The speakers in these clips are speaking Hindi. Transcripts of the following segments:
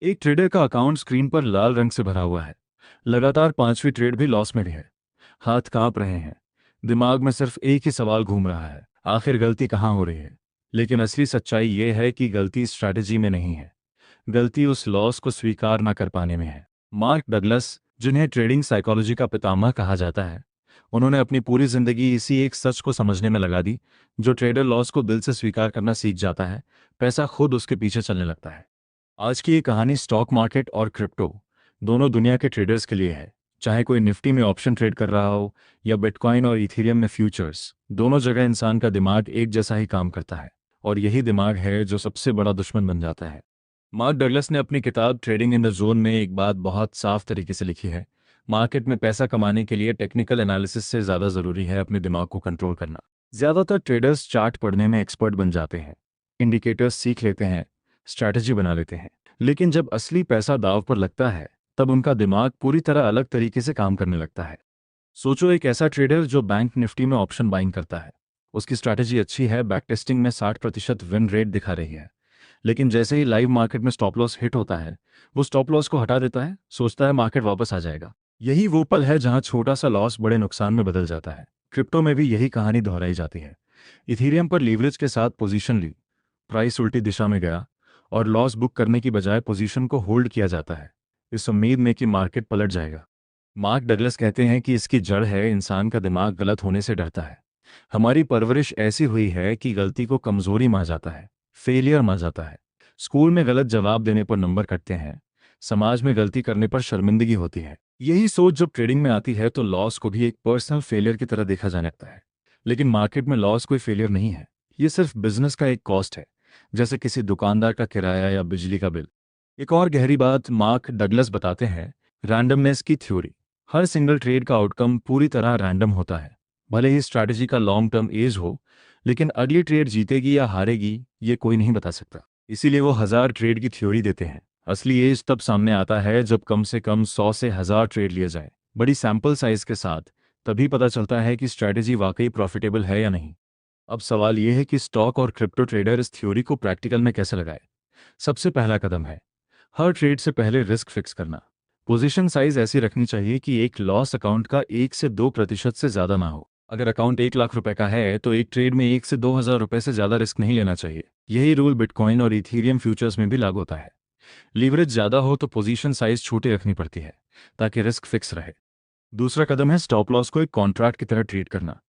एक ट्रेडर का अकाउंट स्क्रीन पर लाल रंग से भरा हुआ है। लगातार पांचवी ट्रेड भी लॉस में रही है। हाथ कांप रहे हैं। दिमाग में सिर्फ एक ही सवाल घूम रहा है, आखिर गलती कहाँ हो रही है। लेकिन असली सच्चाई ये है कि गलती स्ट्रैटेजी में नहीं है, गलती उस लॉस को स्वीकार न कर पाने में है। मार्क डगलस, जिन्हें ट्रेडिंग साइकोलॉजी का पितामह कहा जाता है, उन्होंने अपनी पूरी जिंदगी इसी एक सच को समझने में लगा दी। जो ट्रेडर लॉस को दिल से स्वीकार करना सीख जाता है, पैसा खुद उसके पीछे चलने लगता है। आज की ये कहानी स्टॉक मार्केट और क्रिप्टो दोनों दुनिया के ट्रेडर्स के लिए है। चाहे कोई निफ्टी में ऑप्शन ट्रेड कर रहा हो या बिटकॉइन और इथेरियम में फ्यूचर्स, दोनों जगह इंसान का दिमाग एक जैसा ही काम करता है। और यही दिमाग है जो सबसे बड़ा दुश्मन बन जाता है। मार्क डगलस ने अपनी किताब ट्रेडिंग इन द जोन में एक बात बहुत साफ तरीके से लिखी है। मार्केट में पैसा कमाने के लिए टेक्निकल एनालिसिस से ज़्यादा ज़रूरी है अपने दिमाग को कंट्रोल करना। ज़्यादातर ट्रेडर्स चार्ट पढ़ने में एक्सपर्ट बन जाते हैं, इंडिकेटर्स सीख लेते हैं, स्ट्रैटेजी बना लेते हैं। लेकिन जब असली पैसा दांव पर लगता है, तब उनका दिमाग पूरी तरह अलग तरीके से काम करने लगता है। सोचो, एक ऐसा ट्रेडर जो बैंक निफ्टी में ऑप्शन बाइंग करता है। उसकी स्ट्रैटेजी अच्छी है, बैक टेस्टिंग में 60% विन रेट दिखा रही है। लेकिन जैसे ही लाइव मार्केट में स्टॉप लॉस हिट होता है, वो स्टॉप लॉस को हटा देता है, सोचता है मार्केट वापस आ जाएगा। यही वो पल है जहां छोटा सा लॉस बड़े नुकसान में बदल जाता है। क्रिप्टो में भी यही कहानी दोहराई जाती है। इथीरियम पर लीवरेज के साथ पोजीशन ली, प्राइस उल्टी दिशा में गया और लॉस बुक करने की बजाय पोजीशन को होल्ड किया जाता है, इस उम्मीद में कि मार्केट पलट जाएगा। मार्क डगलस कहते हैं कि इसकी जड़ है इंसान का दिमाग गलत होने से डरता है। हमारी परवरिश ऐसी हुई है कि गलती को कमजोरी मान जाता है, फेलियर मान जाता है। स्कूल में गलत जवाब देने पर नंबर कटते हैं, समाज में गलती करने पर शर्मिंदगी होती है। यही सोच जब ट्रेडिंग में आती है तो लॉस को भी एक पर्सनल फेलियर की तरह देखा जाने लगता है। लेकिन मार्केट में लॉस कोई फेलियर नहीं है, ये सिर्फ बिजनेस का एक कॉस्ट है, जैसे किसी दुकानदार का किराया या बिजली का बिल। एक और गहरी बात मार्क डगलस बताते हैं, रैंडमनेस की थ्योरी। हर सिंगल ट्रेड का आउटकम पूरी तरह रैंडम होता है। भले ही स्ट्रैटेजी का लॉन्ग टर्म एज हो, लेकिन अगली ट्रेड जीतेगी या हारेगी ये कोई नहीं बता सकता। इसीलिए वो 1000 ट्रेड की थ्योरी देते हैं। असली एज तब सामने आता है जब कम से कम 100 से 1000 ट्रेड लिए जाए, बड़ी सैंपल साइज के साथ। तभी पता चलता है कि स्ट्रैटेजी वाकई प्रॉफिटेबल है या नहीं। अब सवाल यह है कि स्टॉक और क्रिप्टो ट्रेडर इस थ्योरी को प्रैक्टिकल में कैसे लगाए। सबसे पहला कदम है हर ट्रेड से पहले रिस्क फिक्स करना। पोजीशन साइज ऐसी रखनी चाहिए कि एक लॉस अकाउंट का 1 से 2% से ज़्यादा ना हो। अगर अकाउंट 1 लाख रुपए का है तो एक ट्रेड में 1 से 2000 रुपए से ज़्यादा रिस्क नहीं लेना चाहिए। यही रूल बिटकॉइन और इथीरियम फ्यूचर्स में भी लागू होता है। लीवरेज ज़्यादा हो तो पोजीशन साइज छोटी रखनी पड़ती है, ताकि रिस्क फिक्स रहे। दूसरा कदम है स्टॉप लॉस को एक कॉन्ट्रैक्ट की तरह ट्रीट करना,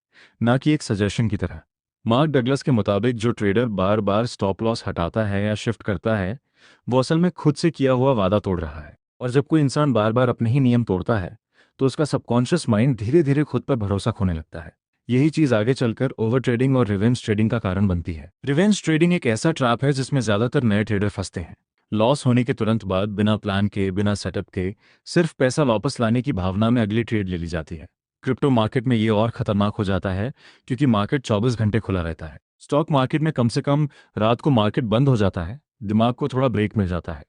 ना कि एक सजेशन की तरह। मार्क डगलस के मुताबिक जो ट्रेडर बार बार स्टॉप लॉस हटाता है या शिफ्ट करता है, वो असल में खुद से किया हुआ वादा तोड़ रहा है। और जब कोई इंसान बार बार अपने ही नियम तोड़ता है, तो उसका सबकॉन्शियस माइंड धीरे धीरे खुद पर भरोसा खोने लगता है। यही चीज आगे चलकर ओवर ट्रेडिंग और रिवेंज ट्रेडिंग का कारण बनती है। रिवेंज ट्रेडिंग एक ऐसा ट्रैप है जिसमें ज्यादातर नए ट्रेडर फंसते हैं। लॉस होने के तुरंत बाद बिना प्लान के, बिना सेटअप के, सिर्फ पैसा वापस लाने की भावना में अगली ट्रेड ले ली जाती है। क्रिप्टो मार्केट में ये और खतरनाक हो जाता है, क्योंकि मार्केट 24 घंटे खुला रहता है। स्टॉक मार्केट में कम से कम रात को मार्केट बंद हो जाता है, दिमाग को थोड़ा ब्रेक मिल जाता है।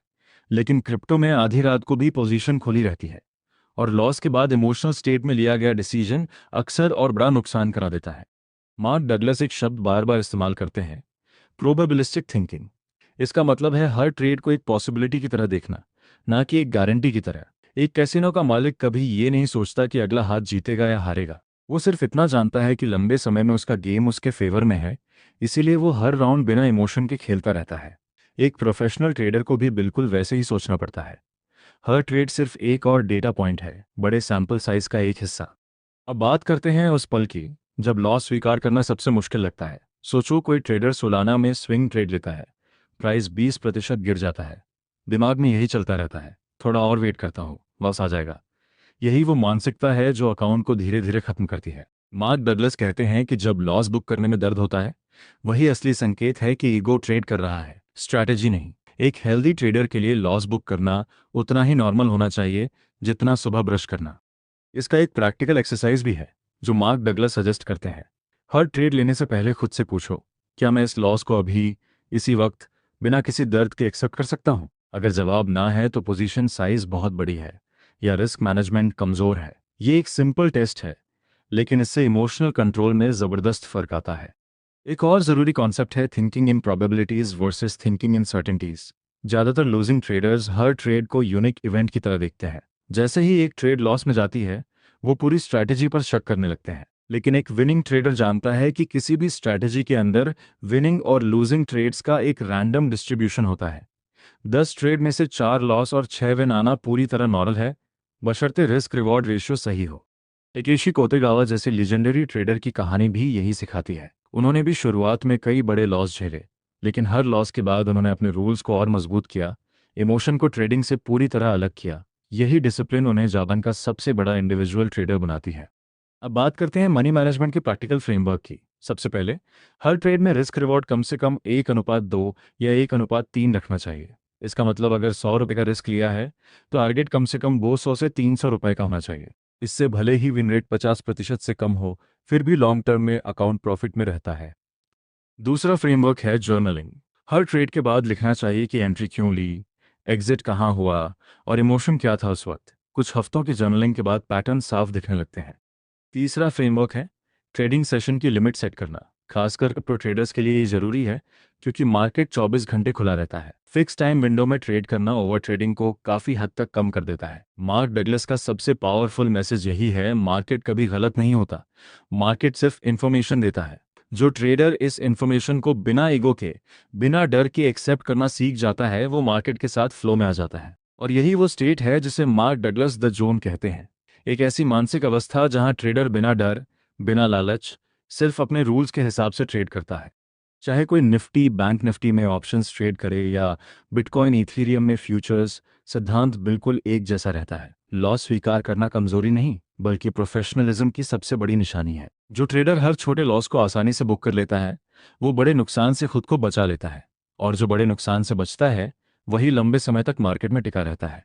लेकिन क्रिप्टो में आधी रात को भी पोजीशन खुली रहती है, और लॉस के बाद इमोशनल स्टेट में लिया गया डिसीजन अक्सर और बड़ा नुकसान करा देता है। मार्क डगलस एक शब्द बार बार इस्तेमाल करते हैं, प्रोबेबिलिस्टिक थिंकिंग। इसका मतलब है हर ट्रेड को एक पॉसिबिलिटी की तरह देखना, ना कि एक गारंटी की तरह। एक कैसीनो का मालिक कभी ये नहीं सोचता कि अगला हाथ जीतेगा या हारेगा। वो सिर्फ इतना जानता है कि लंबे समय में उसका गेम उसके फेवर में है, इसीलिए वो हर राउंड बिना इमोशन के खेलता रहता है। एक प्रोफेशनल ट्रेडर को भी बिल्कुल वैसे ही सोचना पड़ता है। हर ट्रेड सिर्फ एक और डेटा पॉइंट है, बड़े सैंपल साइज का एक हिस्सा। अब बात करते हैं उस पल की जब लॉस स्वीकार करना सबसे मुश्किल लगता है। सोचो, कोई ट्रेडर सोलाना में स्विंग ट्रेड लेता है, प्राइस 20% गिर जाता है। दिमाग में यही चलता रहता है, थोड़ा और वेट करता हूँ, लॉस आ जाएगा। यही वो मानसिकता है जो अकाउंट को धीरे धीरे खत्म करती है। मार्क डगलस कहते हैं कि जब लॉस बुक करने में दर्द होता है, वही असली संकेत है कि ईगो ट्रेड कर रहा है, स्ट्रैटेजी नहीं। एक हेल्दी ट्रेडर के लिए लॉस बुक करना उतना ही नॉर्मल होना चाहिए जितना सुबह ब्रश करना। इसका एक प्रैक्टिकल एक्सरसाइज भी है जो मार्क डगलस सजेस्ट करते हैं। हर ट्रेड लेने से पहले खुद से पूछो, क्या मैं इस लॉस को अभी, इसी वक्त, बिना किसी दर्द के एक्सेप्ट कर सकता हूँ। अगर जवाब ना है तो पोजीशन साइज बहुत बड़ी है या रिस्क मैनेजमेंट कमज़ोर है। ये एक सिंपल टेस्ट है, लेकिन इससे इमोशनल कंट्रोल में ज़बरदस्त फर्क आता है। एक और ज़रूरी कॉन्सेप्ट है thinking in probabilities versus thinking in certainties. ज़्यादातर लूजिंग ट्रेडर्स हर ट्रेड को यूनिक इवेंट की तरह देखते हैं। जैसे ही एक ट्रेड लॉस में जाती है, वो पूरी स्ट्रैटेजी पर शक करने लगते हैं। लेकिन एक विनिंग ट्रेडर जानता है कि किसी भी स्ट्रैटेजी के अंदर विनिंग और लूजिंग ट्रेड्स का एक रैंडम डिस्ट्रीब्यूशन होता है। 10 ट्रेड में से 4 लॉस और 6 विन आना पूरी तरह नॉर्मल है, बशर्ते रिस्क रिवॉर्ड रेशियो सही हो। एकेशी कोतेगावा जैसे लीजेंडरी ट्रेडर की कहानी भी यही सिखाती है। उन्होंने भी शुरुआत में कई बड़े लॉस झेले, लेकिन हर लॉस के बाद उन्होंने अपने रूल्स को और मजबूत किया, इमोशन को ट्रेडिंग से पूरी तरह अलग किया। यही डिसिप्लिन उन्हें जापान का सबसे बड़ा इंडिविजुअल ट्रेडर बनाती है। अब बात करते हैं मनी मैनेजमेंट के प्रैक्टिकल फ्रेमवर्क की। सबसे पहले, हर ट्रेड में रिस्क रिवॉर्ड कम से कम 1:2 या 1:3 रखना चाहिए। इसका मतलब अगर 100 रुपये का रिस्क लिया है, तो टारगेट कम से कम 200 से 300 रुपये का होना चाहिए। इससे भले ही विन रेट 50% से कम हो, फिर भी लॉन्ग टर्म में अकाउंट प्रॉफिट में रहता है। दूसरा फ्रेमवर्क है जर्नलिंग। हर ट्रेड के बाद लिखना चाहिए कि एंट्री क्यों ली, एग्जिट कहाँ हुआ और इमोशन क्या था उस वक्त। कुछ हफ्तों की जर्नलिंग के बाद पैटर्न साफ दिखने लगते हैं। तीसरा फ्रेमवर्क है ट्रेडिंग सेशन की लिमिट सेट करना। खासकर प्रो ट्रेडर्स के लिए ये जरूरी है, क्योंकि मार्केट 24 घंटे खुला रहता है। फिक्स टाइम विंडो में ट्रेड करना ओवर ट्रेडिंग को काफ़ी हद तक कम कर देता है। मार्क डगलस का सबसे पावरफुल मैसेज यही है, मार्केट कभी गलत नहीं होता, मार्केट सिर्फ इन्फॉर्मेशन देता है। जो ट्रेडर इस इन्फॉर्मेशन को बिना ईगो के, बिना डर के एक्सेप्ट करना सीख जाता है, वो मार्केट के साथ फ्लो में आ जाता है। और यही वो स्टेट है जिसे मार्क डगलस द जोन कहते हैं। एक ऐसी मानसिक अवस्था जहां ट्रेडर बिना डर, बिना लालच, सिर्फ अपने रूल्स के हिसाब से ट्रेड करता है। चाहे कोई निफ्टी, बैंक निफ्टी में ऑप्शंस ट्रेड करे या बिटकॉइन, इथेरियम में फ्यूचर्स, सिद्धांत बिल्कुल एक जैसा रहता है। लॉस स्वीकार करना कमजोरी नहीं, बल्कि प्रोफेशनलिज्म की सबसे बड़ी निशानी है। जो ट्रेडर हर छोटे लॉस को आसानी से बुक कर लेता है, वो बड़े नुकसान से खुद को बचा लेता है। और जो बड़े नुकसान से बचता है, वही लंबे समय तक मार्केट में टिका रहता है।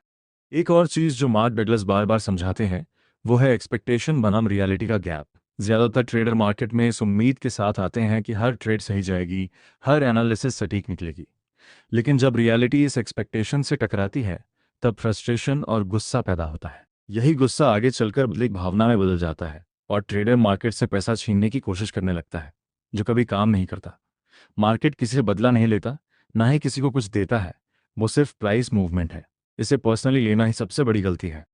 एक और चीज़ जो मार्क डगलस बार बार समझाते हैं, वो है एक्सपेक्टेशन बनाम रियलिटी का गैप। ज़्यादातर ट्रेडर मार्केट में इस उम्मीद के साथ आते हैं कि हर ट्रेड सही जाएगी, हर एनालिसिस सटीक निकलेगी। लेकिन जब रियलिटी इस एक्सपेक्टेशन से टकराती है, तब फ्रस्ट्रेशन और गुस्सा पैदा होता है। यही गुस्सा आगे चलकर बदलिक भावना में बदल जाता है और ट्रेडर मार्केट से पैसा छीनने की कोशिश करने लगता है, जो कभी काम नहीं करता। मार्केट किसी से बदला नहीं लेता, ना ही किसी को कुछ देता है, वो सिर्फ प्राइस मूवमेंट है। इसे पर्सनली लेना ही सबसे बड़ी गलती है।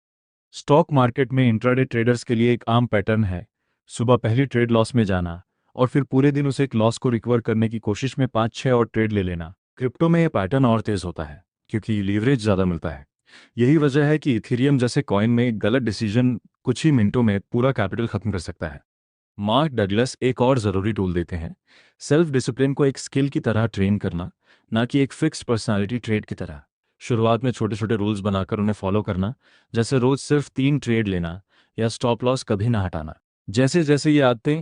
स्टॉक मार्केट में इंट्राडे ट्रेडर्स के लिए एक आम पैटर्न है सुबह पहली ट्रेड लॉस में जाना और फिर पूरे दिन उस एक लॉस को रिकवर करने की कोशिश में 5-6 और ट्रेड ले लेना। क्रिप्टो में यह पैटर्न और तेज होता है, क्योंकि लीवरेज ज़्यादा मिलता है। यही वजह है कि इथेरियम जैसे कॉइन में एक गलत डिसीजन कुछ ही मिनटों में पूरा कैपिटल खत्म कर सकता है। मार्क डगलस एक और ज़रूरी टूल देते हैं, सेल्फ डिसिप्लिन को एक स्किल की तरह ट्रेन करना, ना कि एक फिक्स्ड पर्सनालिटी ट्रेड की तरह। शुरुआत में छोटे छोटे रूल्स बनाकर उन्हें फॉलो करना, जैसे रोज सिर्फ 3 ट्रेड लेना या स्टॉप लॉस कभी ना हटाना। जैसे जैसे ये आदतें